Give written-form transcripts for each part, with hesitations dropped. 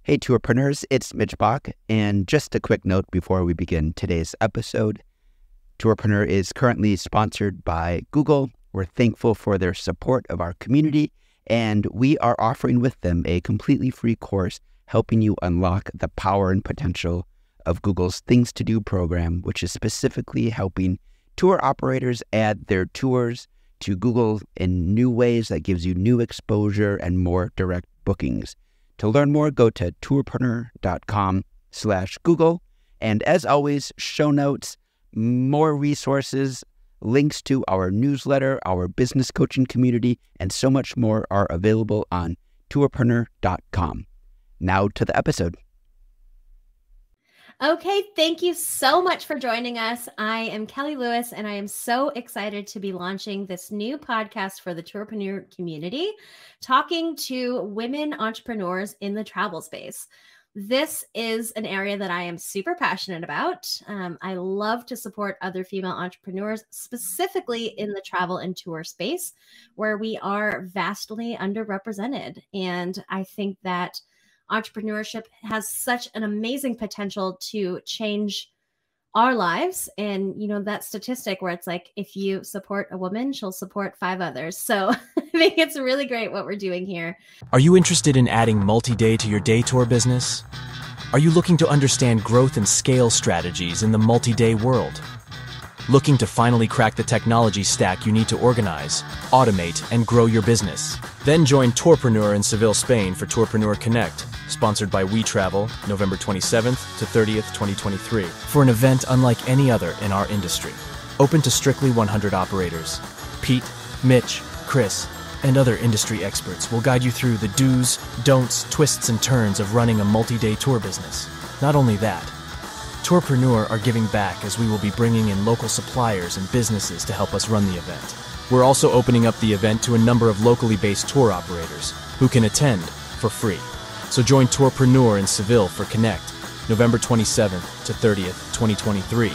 Hey, Tourpreneurs, it's Mitch Bach, and just a quick note before we begin today's episode. Tourpreneur is currently sponsored by Google. We're thankful for their support of our community, and we are offering with them a completely free course helping you unlock the power and potential of Google's Things to Do program, which is specifically helping tour operators add their tours to Google in new ways that gives you new exposure and more direct bookings. To learn more, go to tourpreneur.com/Google. And as always, show notes, more resources, links to our newsletter, our business coaching community, and so much more are available on tourpreneur.com. Now to the episode. Okay, thank you so much for joining us. I am Kelly Lewis, and I am so excited to be launching this new podcast for the Tourpreneur community, talking to women entrepreneurs in the travel space. This is an area that I am super passionate about. I love to support other female entrepreneurs, specifically in the travel and tour space, where we are vastly underrepresented. And I think that entrepreneurship has such an amazing potential to change our lives. And, you know, that statistic where it's like, if you support a woman, she'll support 5 others. So I think it's really great what we're doing here. Are you interested in adding multi-day to your day tour business? Are you looking to understand growth and scale strategies in the multi-day world? Looking to finally crack the technology stack you need to organize, automate, and grow your business? Then join Tourpreneur in Seville, Spain for Tourpreneur Connect, sponsored by We Travel, November 27th to 30th, 2023, for an event unlike any other in our industry. Open to strictly 100 operators. Pete, Mitch, Chris, and other industry experts will guide you through the do's, don'ts, twists, and turns of running a multi-day tour business. Not only that, Tourpreneur are giving back as we will be bringing in local suppliers and businesses to help us run the event. We're also opening up the event to a number of locally based tour operators who can attend for free. So join Tourpreneur in Seville for Connect, November 27th to 30th, 2023,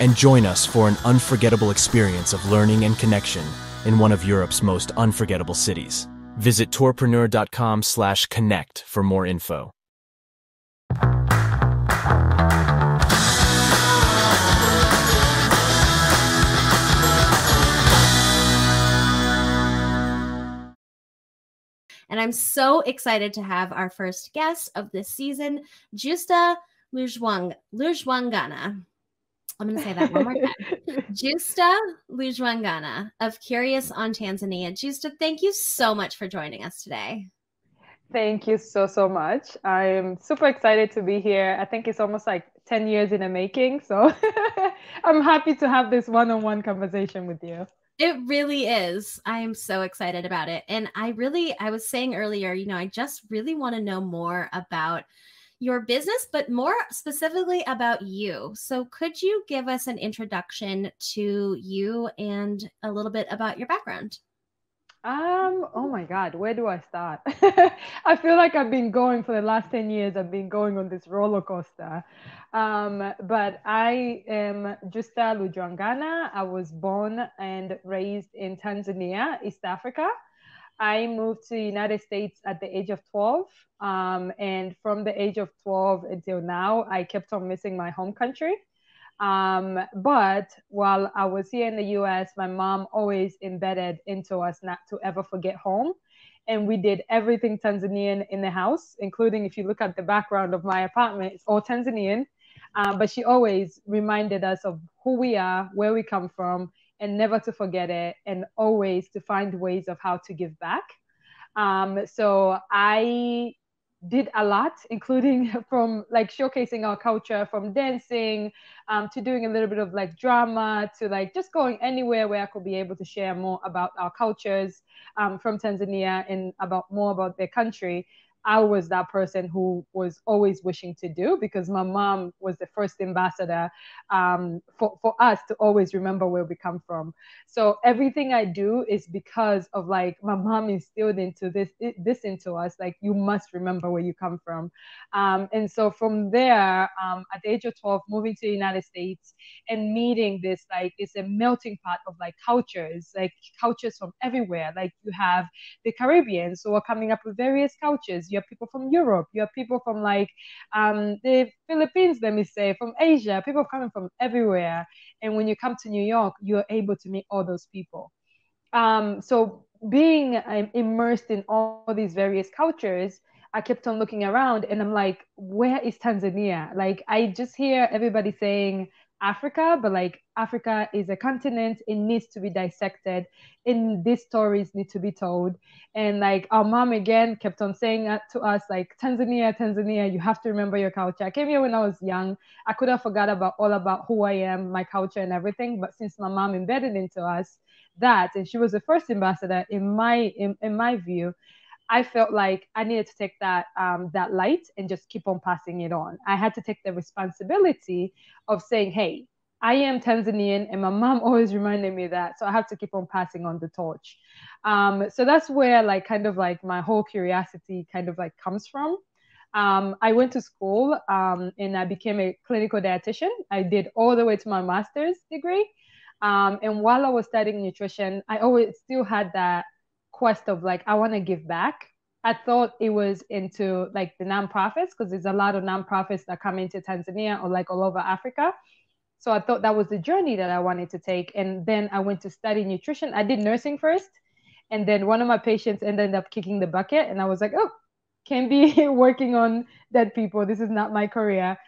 and join us for an unforgettable experience of learning and connection in one of Europe's most unforgettable cities. Visit tourpreneur.com/connect for more info. And I'm so excited to have our first guest of this season, Justa Alujiangana. I'm going to say that one more time. Justa Alujiangana of Curious on Tanzania. Justa, thank you so much for joining us today. Thank you so much. I'm super excited to be here. I think it's almost like 10 years in the making. So I'm happy to have this one-on-one conversation with you. It really is. I am so excited about it. And I was saying earlier, you know, I just really want to know more about your business, but more specifically about you. So could you give us an introduction to you and a little bit about your background? Oh my God, where do I start? I feel like I've been going for the last 10 years. I've been going on this roller coaster. But I am Justa Alujiangana. I was born and raised in Tanzania, East Africa. I moved to the United States at the age of 12. And from the age of 12 until now, I kept on missing my home country. But while I was here in the US, my mom always embedded into us not to ever forget home. And we did everything Tanzanian in the house, including if you look at the background of my apartment, it's all Tanzanian. But she always reminded us of who we are, where we come from, and never to forget it, and always to find ways of how to give back. So I did a lot, including from like showcasing our culture, from dancing to doing a little bit of like drama, to like just going anywhere where I could be able to share more about our cultures from Tanzania and more about their country. I was that person who was always wishing to do, because my mom was the first ambassador for us to always remember where we come from. So everything I do is because of like my mom instilled into this into us, like you must remember where you come from. And so from there, at the age of 12, moving to the United States and meeting this, like it's a melting pot of like cultures from everywhere. Like you have the Caribbeans who are coming up with various cultures. you have people from Europe, you have people from like the Philippines, let me say, from Asia, people coming from everywhere. And when you come to New York, you're able to meet all those people. So being immersed in all these various cultures, I kept on looking around and I'm like, where is Tanzania? Like, I just hear everybody saying Africa, but like Africa is a continent. It needs to be dissected, and these stories need to be told. And like our mom again kept on saying to us, like, Tanzania, Tanzania, you have to remember your culture. I came here when I was young. I could have forgot about all about who I am, my culture and everything. But since my mom embedded into us that, and she was the first ambassador in my view, I felt like I needed to take that light and just keep on passing it on. I had to take the responsibility of saying, hey, I am Tanzanian, and my mom always reminded me that. So I have to keep on passing on the torch. So that's where like kind of like my whole curiosity kind of like comes from. I went to school and I became a clinical dietitian. I did all the way to my master's degree. And while I was studying nutrition, I always still had that quest of like, I want to give back. I thought it was into like the nonprofits, because there's a lot of nonprofits that come into Tanzania or like all over Africa. So I thought that was the journey that I wanted to take. And then I went to study nutrition. I did nursing first. And then one of my patients ended up kicking the bucket. And I was like, oh, can't be working on dead people. This is not my career.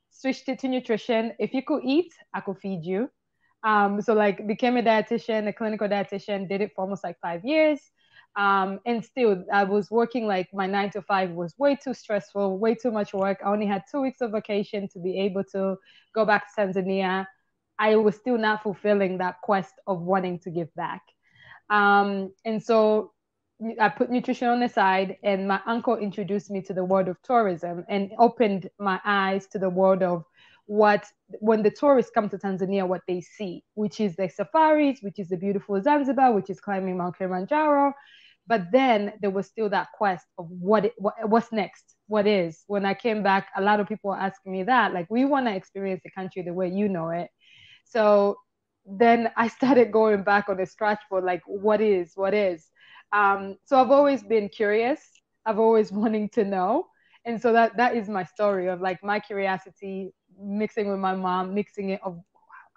Switched it to nutrition. If you could eat, I could feed you. So like became a dietitian, a clinical dietitian, did it for almost like 5 years. And still I was working like my 9 to 5 was way too stressful, way too much work. I only had 2 weeks of vacation to be able to go back to Tanzania. I was still not fulfilling that quest of wanting to give back. And so I put nutrition on the side, and my uncle introduced me to the world of tourism and opened my eyes to the world of what, when the tourists come to Tanzania, what they see, which is the safaris, which is the beautiful Zanzibar, which is climbing Mount Kilimanjaro. But then there was still that quest of what's next, what is. When I came back, a lot of people were asking me that, like, we want to experience the country the way you know it. So then I started going back on the scratch board, like, what is. So I've always been curious. I've always wanting to know. And so that is my story of like my curiosity mixing with my mom, mixing it of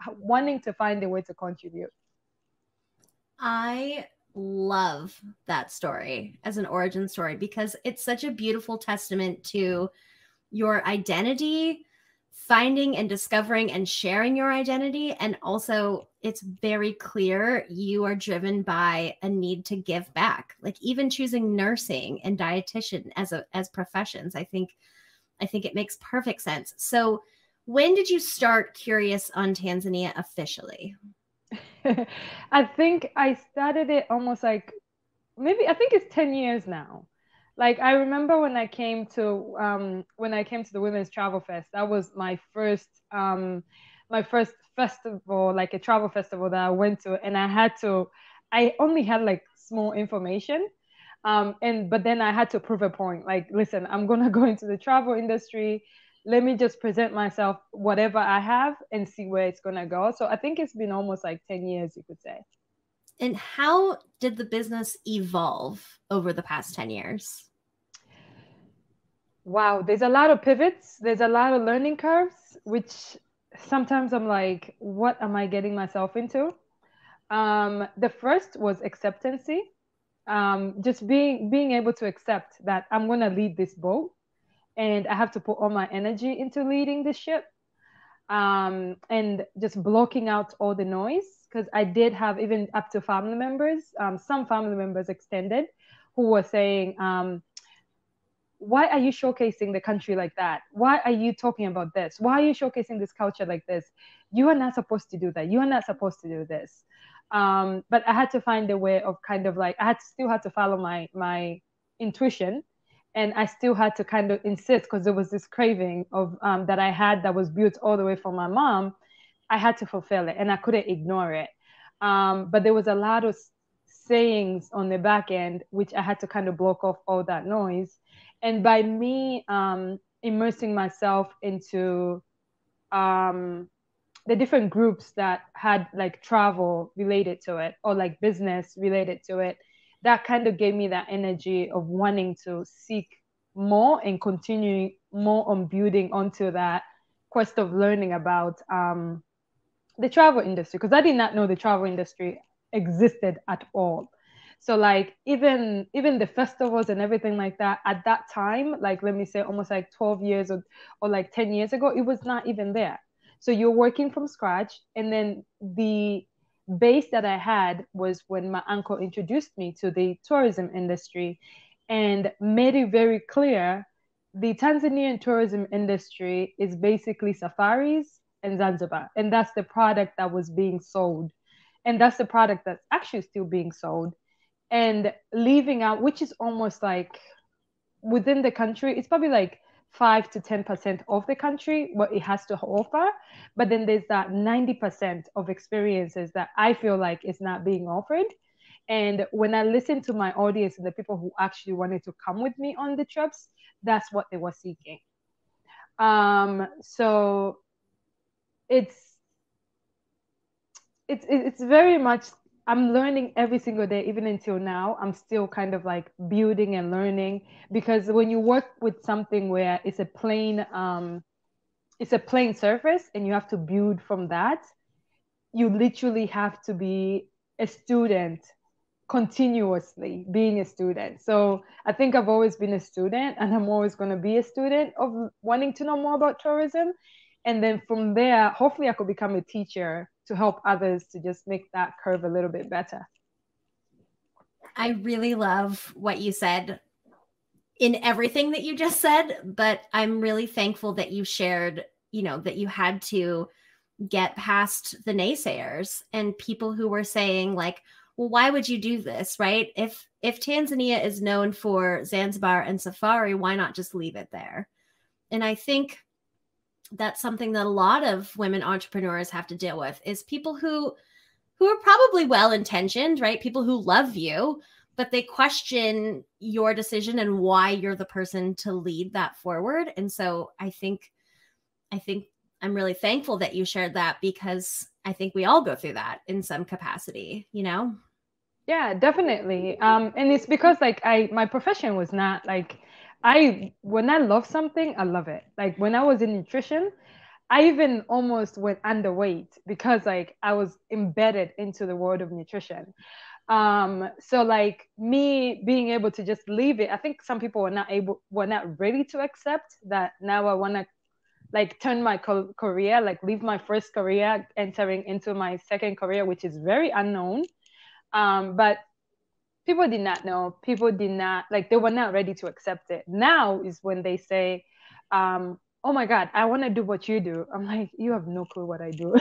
wanting to find a way to contribute. I love that story as an origin story because it's such a beautiful testament to your identity, finding and discovering and sharing your identity. And also it's very clear you are driven by a need to give back, like even choosing nursing and dietitian as professions. I think it makes perfect sense. So when did you start Curious on Tanzania officially? I think I started it almost like maybe I think it's 10 years now. Like I remember when I came to the Women's Travel Fest, that was my first festival, like a travel festival that I went to, and I only had like small information. But then I had to prove a point. Like, listen, I'm gonna go into the travel industry. Let me just present myself, whatever I have, and see where it's gonna go. So I think it's been almost like 10 years, you could say. And how did the business evolve over the past 10 years? Wow, there's a lot of pivots. There's a lot of learning curves, which sometimes I'm like, what am I getting myself into? The first was acceptancy. Just being able to accept that I'm going to lead this boat and I have to put all my energy into leading the ship. And just blocking out all the noise, because I did have even up to family members, some family members extended, who were saying, why are you showcasing the country like that? Why are you talking about this? Why are you showcasing this culture like this? You are not supposed to do that. You are not supposed to do this. But I had to find a way of kind of like, still had to follow my intuition. And I still had to kind of insist, because there was this craving of that I had that was built all the way from my mom. I had to fulfill it and I couldn't ignore it. But there was a lot of sayings on the back end, which I had to kind of block off all that noise. And by me immersing myself into the different groups that had like travel related to it or like business related to it, that kind of gave me that energy of wanting to seek more and continuing more on building onto that quest of learning about the travel industry, because I did not know the travel industry existed at all. So like even the festivals and everything like that at that time, like let me say almost like 12 years or like 10 years ago, it was not even there. So you're working from scratch. And then the base that I had was when my uncle introduced me to the tourism industry and made it very clear the Tanzanian tourism industry is basically safaris and Zanzibar. And that's the product that was being sold. And that's the product that's actually still being sold. And leaving out, which is almost like within the country, it's probably like 5 to 10% of the country, what it has to offer. But then there's that 90% of experiences that I feel like is not being offered. And when I listen to my audience and the people who actually wanted to come with me on the trips, that's what they were seeking. So it's very much, I'm learning every single day, even until now. I'm still kind of like building and learning, because when you work with something where it's a plain surface and you have to build from that, you literally have to be a student, continuously being a student. So I think I've always been a student, and I'm always going to be a student of wanting to know more about tourism. And then from there, hopefully I could become a teacher to help others to just make that curve a little bit better. I really love what you said in everything that you just said, but I'm really thankful that you shared, that you had to get past the naysayers and people who were saying like, well, why would you do this, right? If Tanzania is known for Zanzibar and safari, why not just leave it there? And I think that's something that a lot of women entrepreneurs have to deal with, is people who are probably well-intentioned, right? People who love you, but they question your decision and why you're the person to lead that forward. And so I think I'm really thankful that you shared that, because I think we all go through that in some capacity, Yeah, definitely. And it's because like my profession was not like, when I love something, I love it. Like when I was in nutrition, I even almost went underweight because like I was embedded into the world of nutrition. So like me being able to just leave it, I think some people were not ready to accept that now I want to like turn my career, like leave my first career, entering into my second career, which is very unknown. But people did not know. People did not, like, they were not ready to accept it. Now is when they say, oh my God, I want to do what you do. I'm like, you have no clue what I do.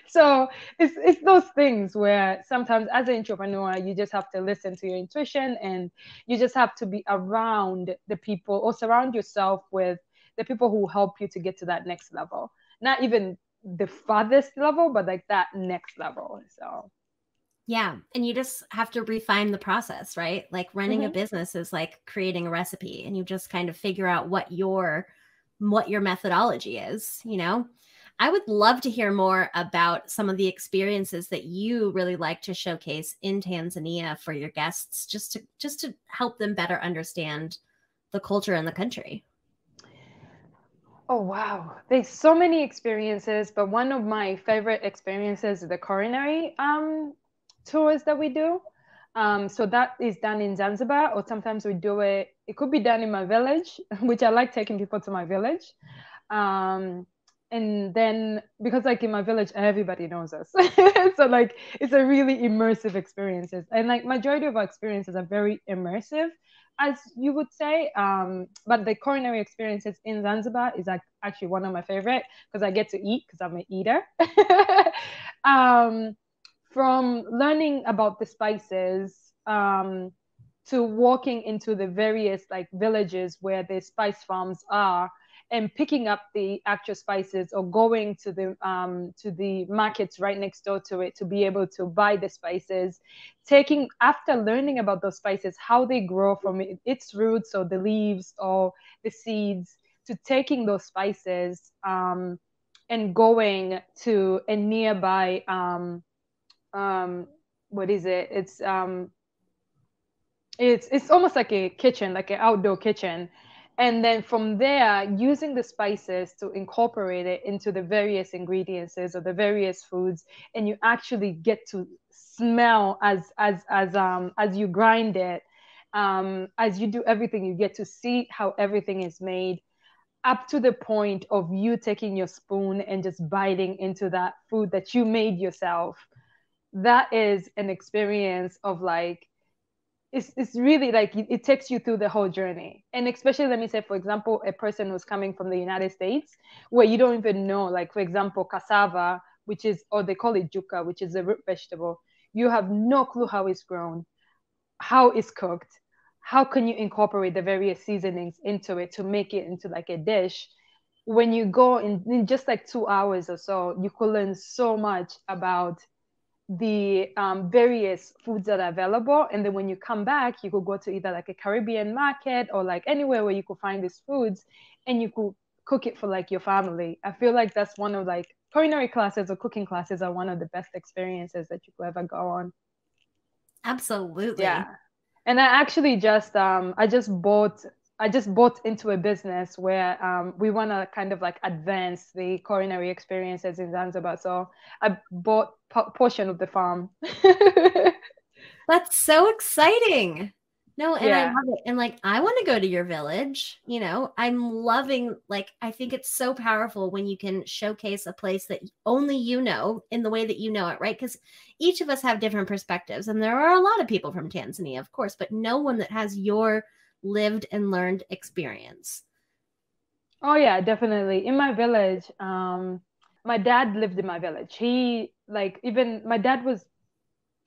So it's those things where sometimes as an entrepreneur, you just have to listen to your intuition, and you just have to be around the people, or surround yourself with the people who help you to get to that next level. Not even the farthest level, but like that next level. So yeah. And you just have to refine the process, right? Like running a business is like creating a recipe, and you just kind of figure out what your methodology is, I would love to hear more about some of the experiences that you really like to showcase in Tanzania for your guests, just to help them better understand the culture and the country. Oh, wow. There's so many experiences, but one of my favorite experiences is the culinary tours that we do. So that is done in Zanzibar, or sometimes we do it could be done in my village, which I like taking people to my village. And then because like in my village, everybody knows us. So like it's a really immersive experiences. And like majority of our experiences are very immersive, as you would say. But the culinary experiences in Zanzibar is like actually one of my favorite, because I get to eat, because I'm an eater. From learning about the spices, to walking into the various like villages where the spice farms are, and picking up the actual spices, or going to the markets right next door to it to be able to buy the spices, after learning about those spices, how they grow from its roots, or the leaves or the seeds, to taking those spices and going to a nearby what is it? It's It's almost like a kitchen, like an outdoor kitchen. And then from there, using the spices to incorporate it into the various ingredients or the various foods, and you actually get to smell as you grind it, as you do everything, you get to see how everything is made, up to the point of you taking your spoon and just biting into that food that you made yourself. That is an experience of like, it's really like it takes you through the whole journey. And especially, let me say, for example, a person who's coming from the United States, where you don't even know, like, for example, cassava, which is, or they call it juca, which is a root vegetable. You have no clue how it's grown, how it's cooked, how can you incorporate the various seasonings into it to make it into like a dish. When you go in just like 2 hours or so, you could learn so much about the various foods that are available. And then when you come back, you could go to either like a Caribbean market or like anywhere where you could find these foods, and you could cook it for like your family. I feel like that's one of like culinary classes or cooking classes are one of the best experiences that you could ever go on. Absolutely. Yeah. And I actually just I just bought into a business where we want to kind of like advance the culinary experiences in Zanzibar. So I bought portion of the farm. That's so exciting. No, and I Yeah. love it. And like, I want to go to your village. You know, I'm loving, like, I think it's so powerful when you can showcase a place that only you know in the way that you know it, right? Because each of us have different perspectives. And there are a lot of people from Tanzania, of course, but no one that has your lived and learned experience. Oh yeah, definitely. In my village, my dad lived in my village. He like even my dad was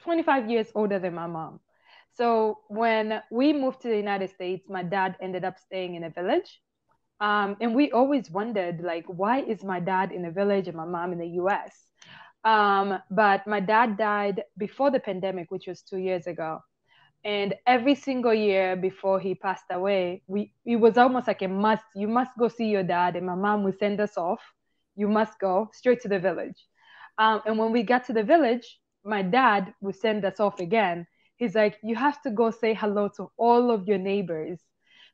25 years older than my mom. So when we moved to the United States, my dad ended up staying in a village. And we always wondered, like, why is my dad in a village and my mom in the US? But my dad died before the pandemic, which was 2 years ago. And every single year before he passed away, it was almost like a must. You must go see your dad, and my mom would send us off. You must go straight to the village. And when we got to the village, my dad would send us off again. He's like, you have to go say hello to all of your neighbors.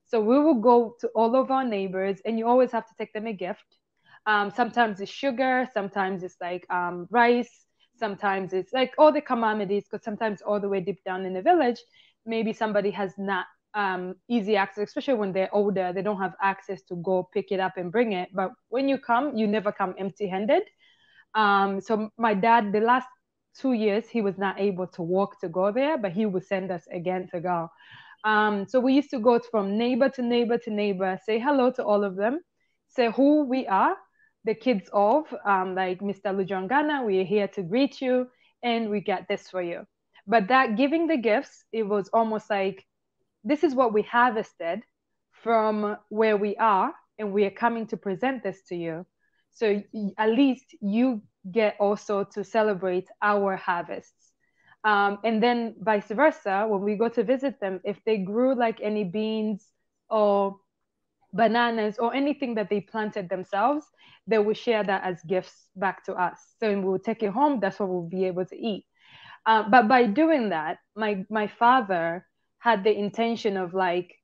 So we will go to all of our neighbors, and you always have to take them a gift. Sometimes it's sugar, sometimes it's like rice, sometimes it's like all the commodities, because sometimes all the way deep down in the village, maybe somebody has not easy access, especially when they're older, they don't have access to go pick it up and bring it. But when you come, you never come empty handed. So my dad, the last 2 years, he was not able to walk to go there, but he would send us again to go. So we used to go from neighbor to neighbor to neighbor, say hello to all of them, say who we are, the kids of like Mr. Alujiangana, we are here to greet you, and we got this for you. But that giving the gifts, it was almost like, this is what we harvested from where we are, and we are coming to present this to you. So at least you get also to celebrate our harvests. And then vice versa, when we go to visit them, if they grew like any beans or bananas or anything that they planted themselves, they will share that as gifts back to us. So we'll take it home. That's what we'll be able to eat. But by doing that, my father had the intention of like,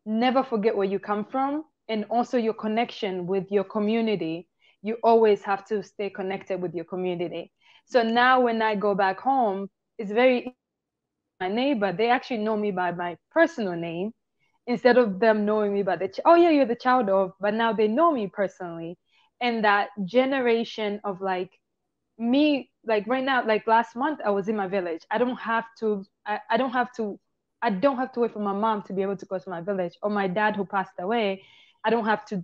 never forget where you come from, and also your connection with your community. You always have to stay connected with your community. So now when I go back home, it's very my neighbor, they actually know me by my personal name instead of them knowing me by oh yeah, you're the child of, but now they know me personally. And that generation of like me, like right now, like last month I was in my village. I don't have to wait for my mom to be able to go to my village, or my dad who passed away. I don't have to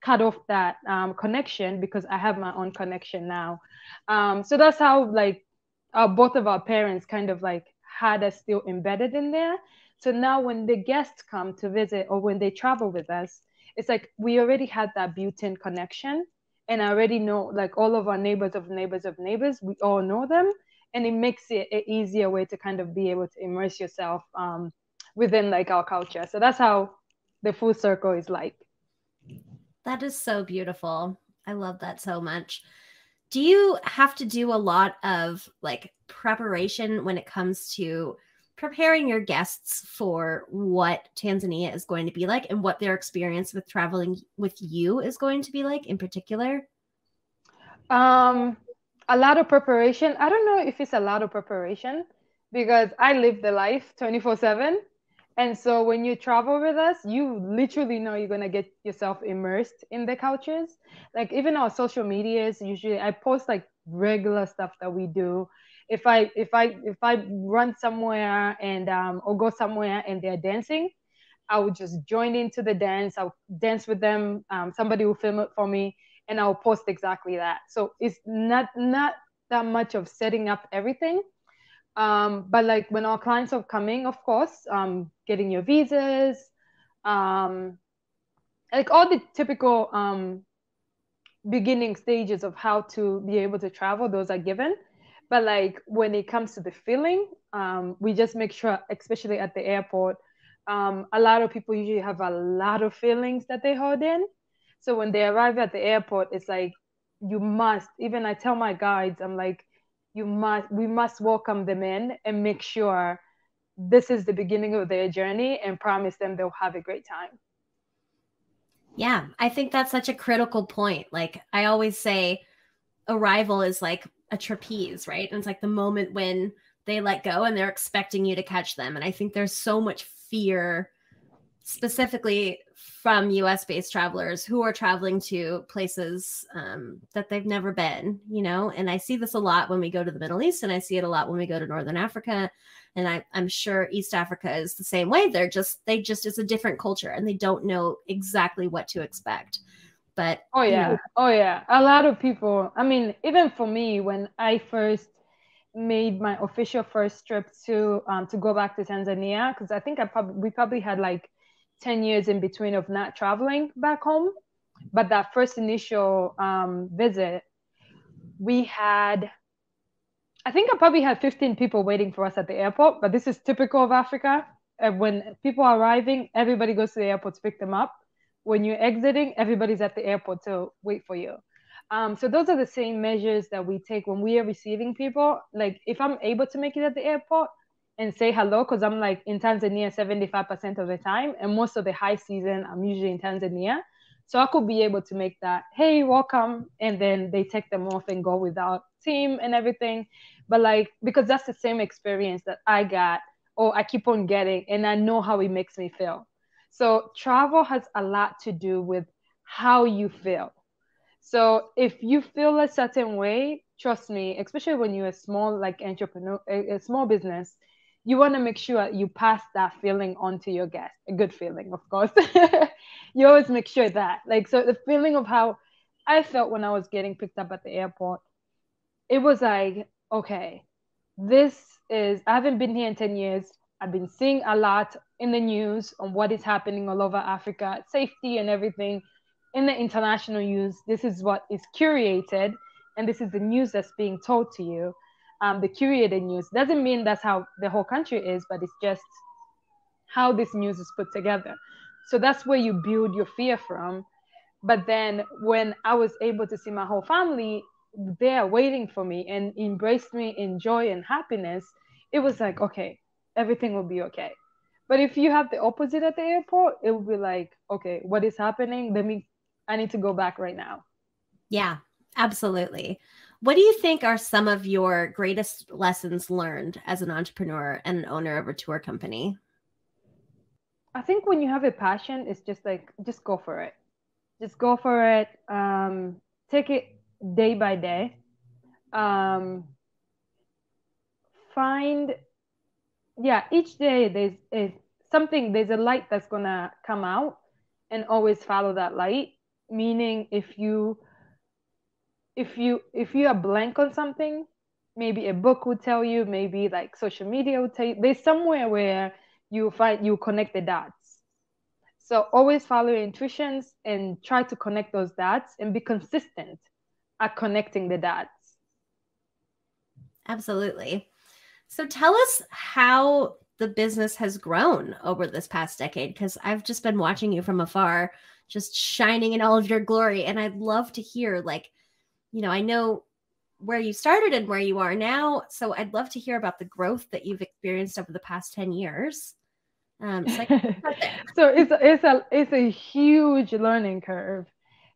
cut off that connection because I have my own connection now. So that's how like both of our parents kind of like had us still embedded in there. So now when the guests come to visit or when they travel with us, it's like we already had that built-in connection, and I already know like all of our neighbors of neighbors of neighbors, we all know them, and it makes it an easier way to kind of be able to immerse yourself within like our culture. So that's how the full circle is like. That is so beautiful. I love that so much. Do you have to do a lot of like preparation when it comes to preparing your guests for what Tanzania is going to be like and what their experience with traveling with you is going to be like in particular? A lot of preparation. I don't know if it's a lot of preparation because I live the life 24/7. And so when you travel with us, you literally know you're going to get yourself immersed in the cultures. Like even our social medias, usually I post like regular stuff that we do. If I run somewhere and or go somewhere and they're dancing, I would just join into the dance. I'll dance with them. Somebody will film it for me, and I'll post exactly that. So it's not that much of setting up everything. But like when our clients are coming, of course, getting your visas, like all the typical beginning stages of how to be able to travel, those are given. But like when it comes to the feeling, we just make sure, especially at the airport, a lot of people usually have a lot of feelings that they hold in. So when they arrive at the airport, it's like you must, even I tell my guides, I'm like, we must welcome them in and make sure this is the beginning of their journey and promise them they'll have a great time. Yeah, I think that's such a critical point. Like I always say, arrival is like a trapeze, right? And it's like the moment when they let go and they're expecting you to catch them. And I think there's so much fear, specifically from US-based travelers who are traveling to places that they've never been, you know? And I see this a lot when we go to the Middle East, and I see it a lot when we go to Northern Africa. And I'm sure East Africa is the same way. They just it's a different culture and they don't know exactly what to expect. But oh yeah, a lot of people. I mean, even for me, when I first made my official first trip to go back to Tanzania, because I think we probably had like 10 years in between of not traveling back home. But that first initial visit, I think I probably had 15 people waiting for us at the airport, but this is typical of Africa. When people are arriving, everybody goes to the airport to pick them up. When you're exiting, everybody's at the airport to wait for you. So those are the same measures that we take when we are receiving people. Like if I'm able to make it at the airport and say hello, because I'm like in Tanzania 75% of the time, and most of the high season, I'm usually in Tanzania. So I could be able to make that, hey, welcome. And then they take them off and go without team and everything. But like, because that's the same experience that I got, or I keep on getting, and I know how it makes me feel. So travel has a lot to do with how you feel. So if you feel a certain way, trust me, especially when you're a small like entrepreneur, a small business, you want to make sure you pass that feeling on to your guest. A good feeling, of course. You always make sure that. Like, so the feeling of how I felt when I was getting picked up at the airport, it was like, okay, I haven't been here in 10 years. I've been seeing a lot in the news on what is happening all over Africa, safety and everything. In the international news, this is what is curated, and this is the news that's being told to you. The curated news doesn't mean that's how the whole country is, but it's just how this news is put together. So that's where you build your fear from. But then when I was able to see my whole family there waiting for me and embraced me in joy and happiness, it was like, okay, everything will be okay. But if you have the opposite at the airport, it will be like, okay, what is happening? I need to go back right now. Yeah, absolutely. What do you think are some of your greatest lessons learned as an entrepreneur and an owner of a tour company? I think when you have a passion, it's just like, just go for it. Just go for it. Take it day by day. Each day there's a light that's gonna come out, and always follow that light. Meaning if you are blank on something, maybe a book would tell you, maybe like social media would tell you, there's somewhere where you connect the dots. So always follow your intuitions and try to connect those dots and be consistent at connecting the dots. Absolutely. So tell us how the business has grown over this past decade, because I've just been watching you from afar, just shining in all of your glory. And I'd love to hear, like, you know, I know where you started and where you are now. So I'd love to hear about the growth that you've experienced over the past 10 years. So it's a huge learning curve.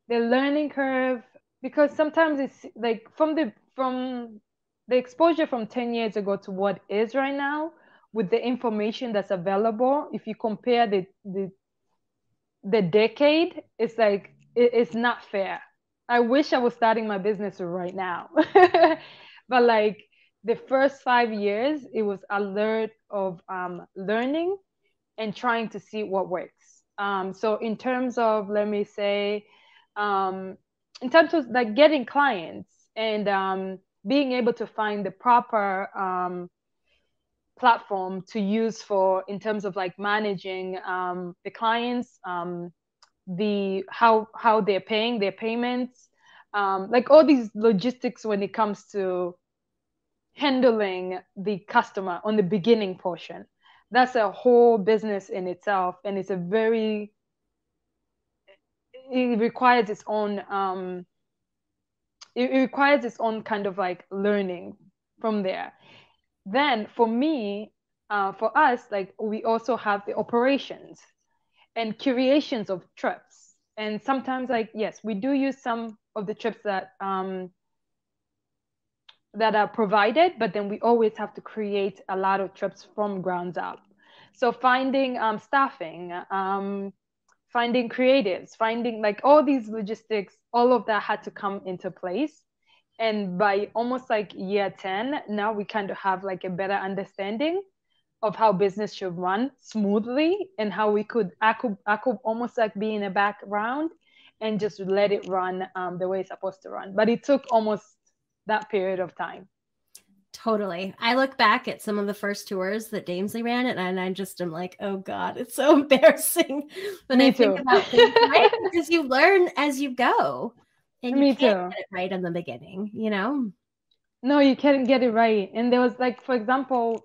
The learning curve, because sometimes it's like from the exposure from 10 years ago to what is right now, with the information that's available, if you compare the decade, it's like it's not fair. I wish I was starting my business right now. But like the first 5 years, it was a lot of learning and trying to see what works. So in terms of, let me say, in terms of like getting clients and being able to find the proper platform to use for, in terms of like managing the clients, the how they're paying their payments, like all these logistics when it comes to handling the customer on the beginning portion. That's a whole business in itself, and it's it requires its own it requires its own kind of like learning from there. Then for me, for us, like we also have the operations and curations of trips. And sometimes, like, yes, we do use some of the trips that are provided, but then we always have to create a lot of trips from ground up. So finding staffing, finding creatives, finding like all these logistics, all of that had to come into place. And by almost like year 10, now we kind of have like a better understanding of how business should run smoothly, and how I could almost like be in the background and just let it run the way it's supposed to run. But it took almost that period of time. Totally. I look back at some of the first tours that Damesley ran, and I just am like, oh God, it's so embarrassing when I think about things, right? Because you learn as you go, and you can't get it right in the beginning, you know? No, you can't get it right. And there was like, for example,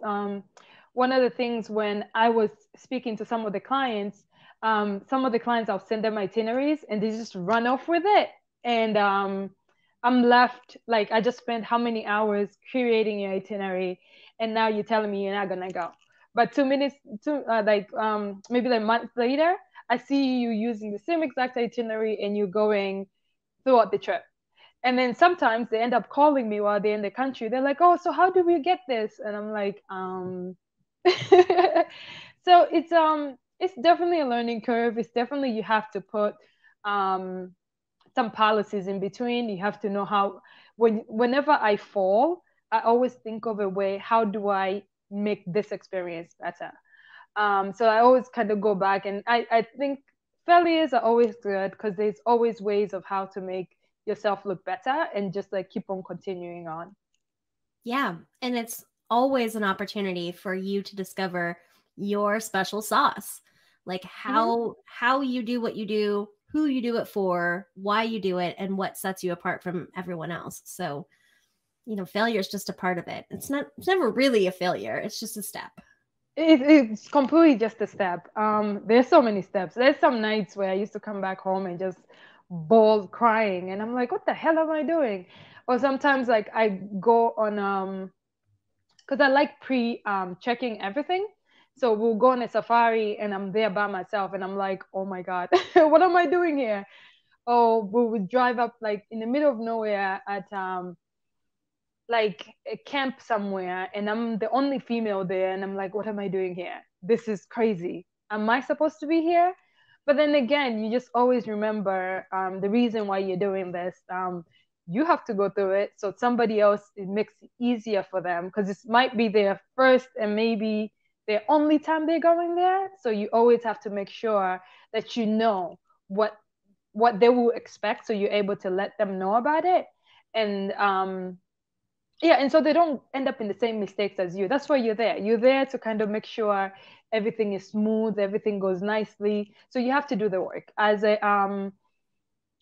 one of the things when I was speaking to some of the clients, I'll send them itineraries and they just run off with it. And I'm left, like, I just spent how many hours creating your itinerary, and now you're telling me you're not gonna go. But 2 minutes, maybe like a month later, I see you using the same exact itinerary and you're going throughout the trip. And then sometimes they end up calling me while they're in the country. They're like, oh, so how do we get this? And I'm like, So it's definitely a learning curve. It's definitely, you have to put some policies in between. You have to know how, whenever I fall, I always think of a way, how do I make this experience better? So I always kind of go back, and I think failures are always good, because there's always ways of how to make yourself look better and just like keep on continuing on. Yeah. And it's always an opportunity for you to discover your special sauce, like how you do what you do, who you do it for, why you do it, and what sets you apart from everyone else. So, you know, failure is just a part of it. It's never really a failure. It's just a step. It's completely just a step. There's so many steps. There's some nights where I used to come back home and just bawl crying, and I'm like, what the hell am I doing? Or sometimes like I go on because I like checking everything. So we'll go on a safari and I'm there by myself and I'm like, oh my God, what am I doing here? Or we would drive up like in the middle of nowhere at like a camp somewhere, and I'm the only female there, and I'm like, what am I doing here? This is crazy. Am I supposed to be here? But then again, you just always remember the reason why you're doing this. You have to go through it, so somebody else, it makes it easier for them, because it might be their first and maybe their only time they're going there. So you always have to make sure that you know what they will expect, so you're able to let them know about it. And and so they don't end up in the same mistakes as you. That's why you're there. You're there to kind of make sure everything is smooth, everything goes nicely. So you have to do the work as a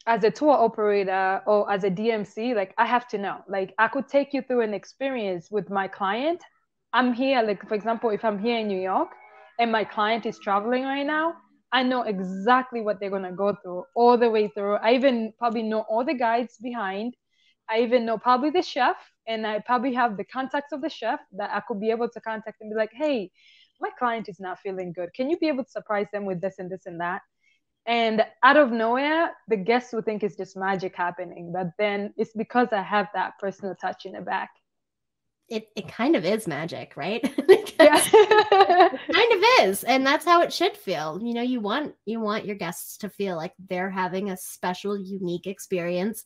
tour operator or as a DMC. Like, I have to know. Like, I could take you through an experience with my client. I'm here, like, for example, if I'm here in New York and my client is traveling right now, I know exactly what they're gonna go through all the way through. I even probably know all the guides behind I even know probably the chef, and I probably have the contacts of the chef that I could be able to contact and be like, hey, my client is not feeling good. Can you be able to surprise them with this and this and that? And out of nowhere, the guests will think it's just magic happening. But then it's because I have that personal touch in the back. It kind of is magic, right? Yeah. It kind of is. And that's how it should feel. You know, you want your guests to feel like they're having a special, unique experience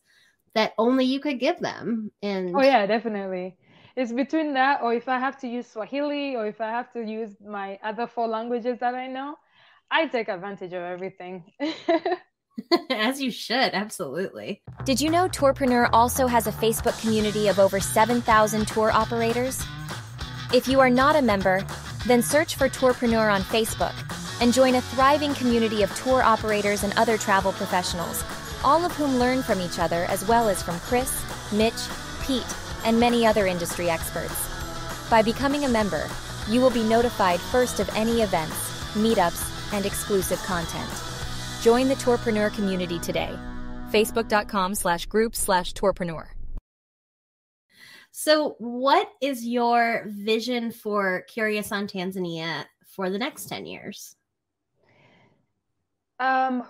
that only you could give them. And oh yeah, definitely. It's between that, or if I have to use Swahili, or if I have to use my other 4 languages that I know, I take advantage of everything. as you should, absolutely. Did you know Tourpreneur also has a Facebook community of over 7,000 tour operators? If you are not a member, then search for Tourpreneur on Facebook and join a thriving community of tour operators and other travel professionals, all of whom learn from each other as well as from Chris, Mitch, Pete, and many other industry experts. By becoming a member, you will be notified first of any events, meetups, and exclusive content. Join the Tourpreneur community today. Facebook.com/group/Tourpreneur. So what is your vision for Curious on Tanzania for the next 10 years?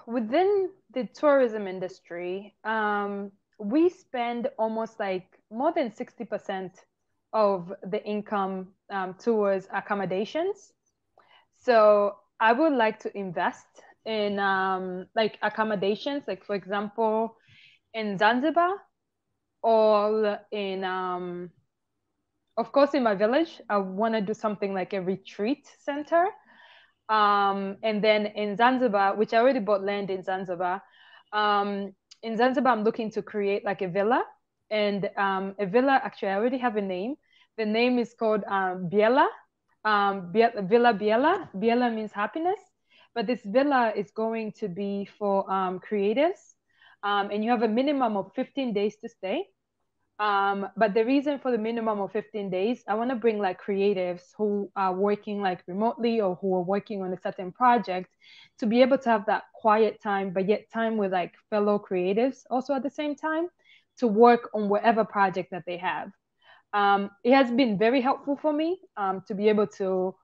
Within the tourism industry, we spend almost like more than 60% of the income towards accommodations. So I would like to invest in like accommodations, like for example, in Zanzibar, or in of course in my village. I want to do something like a retreat center. And then in Zanzibar, which I already bought land in Zanzibar, I'm looking to create like a villa. And a villa, actually, I already have a name. The name is called Biela, Villa Biela. Biela means happiness. But this villa is going to be for creatives. And you have a minimum of 15 days to stay. But the reason for the minimum of 15 days, I want to bring like creatives who are working like remotely or who are working on a certain project to be able to have that quiet time, but yet time with like fellow creatives also at the same time to work on whatever project that they have. It has been very helpful for me to be able to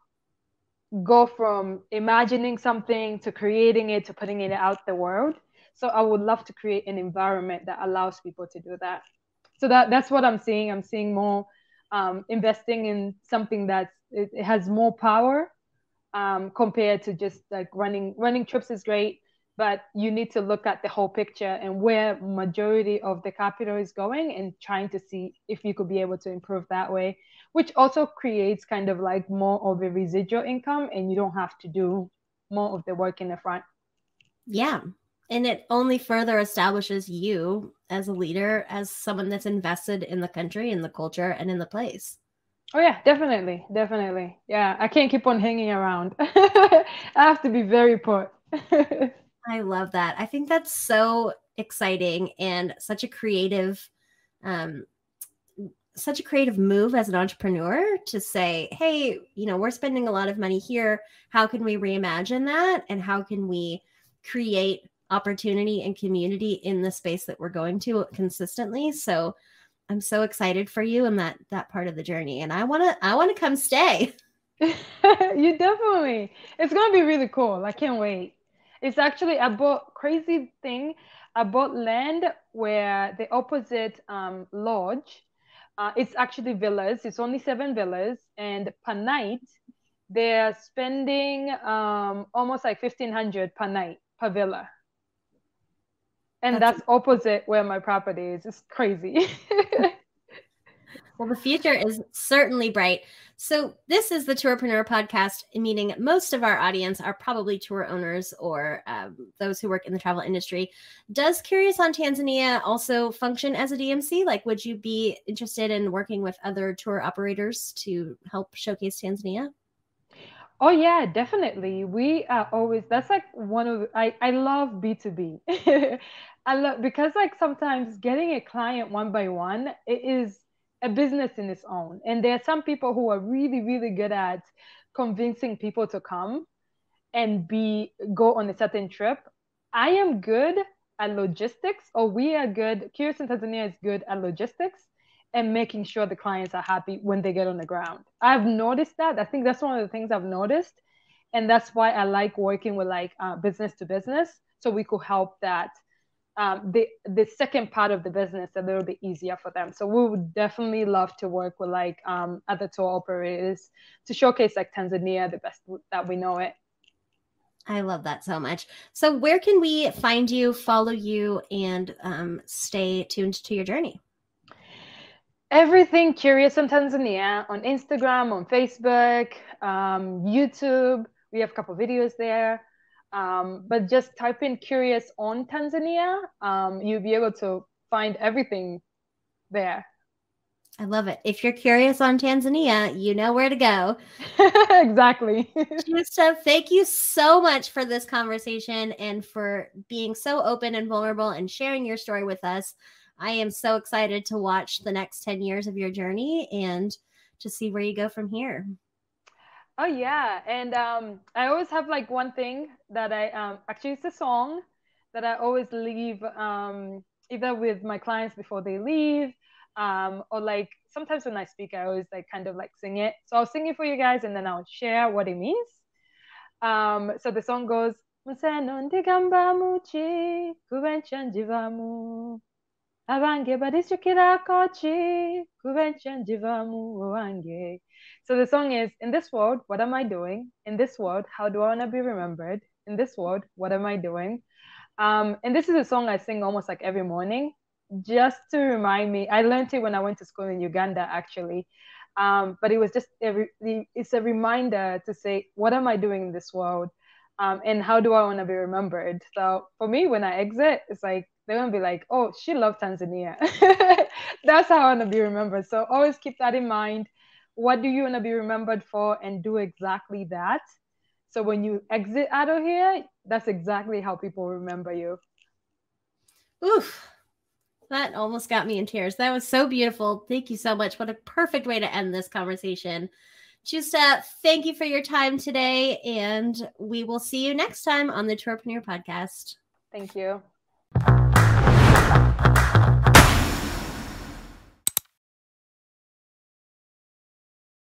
go from imagining something to creating it to putting it out the world. So I would love to create an environment that allows people to do that. So that's what I'm seeing. I'm seeing more investing in something that it has more power compared to just like running trips is great, but you need to look at the whole picture and where majority of the capital is going and trying to see if you could be able to improve that way, which also creates kind of like more of a residual income and you don't have to do more of the work in the front. Yeah. And it only further establishes you as a leader, as someone that's invested in the country, in the culture, and in the place. Oh, yeah, definitely. Definitely. Yeah, I can't keep on hanging around. I have to be very put. I love that. I think that's so exciting and such a creative move as an entrepreneur to say, hey, you know, we're spending a lot of money here. How can we reimagine that? And how can we create opportunity and community in the space that we're going to consistently? So I'm so excited for you and that part of the journey. And I want to come stay. You definitely. It's going to be really cool. I can't wait. It's actually, I bought land where the opposite lodge, it's actually villas. It's only 7 villas. And per night, they're spending almost like $1,500 per night per villa. And that's opposite where my property is. It's crazy. Well, the future is certainly bright. So this is the Tourpreneur podcast, meaning most of our audience are probably tour owners or those who work in the travel industry. Does Curious on Tanzania also function as a DMC? Like, would you be interested in working with other tour operators to help showcase Tanzania? Oh yeah, definitely. We are always, that's like I love B2B. Because like sometimes getting a client one by one, it is a business in its own. And there are some people who are really, really good at convincing people to come and go on a certain trip. I am good at logistics, or we are good, Curious in Tanzania is good at logistics and making sure the clients are happy when they get on the ground. I've noticed that. I think that's one of the things I've noticed. And that's why I like working with like business to business. So we could help that the second part of the business a little bit easier for them. So we would definitely love to work with like other tour operators to showcase like Tanzania the best that we know it. I love that so much. So where can we find you, follow you, and stay tuned to your journey? Everything Curious in Tanzania on Instagram, on Facebook, YouTube. We have a couple videos there. But just type in Curious on Tanzania. You'll be able to find everything there. I love it. If you're curious on Tanzania, you know where to go. Exactly. Justa, thank you so much for this conversation and for being so open and vulnerable and sharing your story with us. I am so excited to watch the next 10 years of your journey and to see where you go from here. Oh, yeah. And I always have like one thing that I actually, it's a song that I always leave either with my clients before they leave. Or like sometimes when I speak, I always like kind of like sing it. So I'll sing it for you guys and then I'll share what it means. So the song goes, so the song is, in this world, what am I doing? In this world, how do I want to be remembered? In this world, what am I doing? And this is a song I sing almost like every morning, just to remind me. I learned it when I went to school in Uganda, actually. But it was just, it's a reminder to say, what am I doing in this world? And how do I want to be remembered? So for me, when I exit, it's like, they're going to be like, oh, she loved Tanzania. That's how I want to be remembered. So always keep that in mind. What do you want to be remembered for? And do exactly that. So when you exit out of here, that's exactly how people remember you. Oof. That almost got me in tears. That was so beautiful. Thank you so much. What a perfect way to end this conversation. Justa, thank you for your time today. And we will see you next time on the Tourpreneur podcast. Thank you.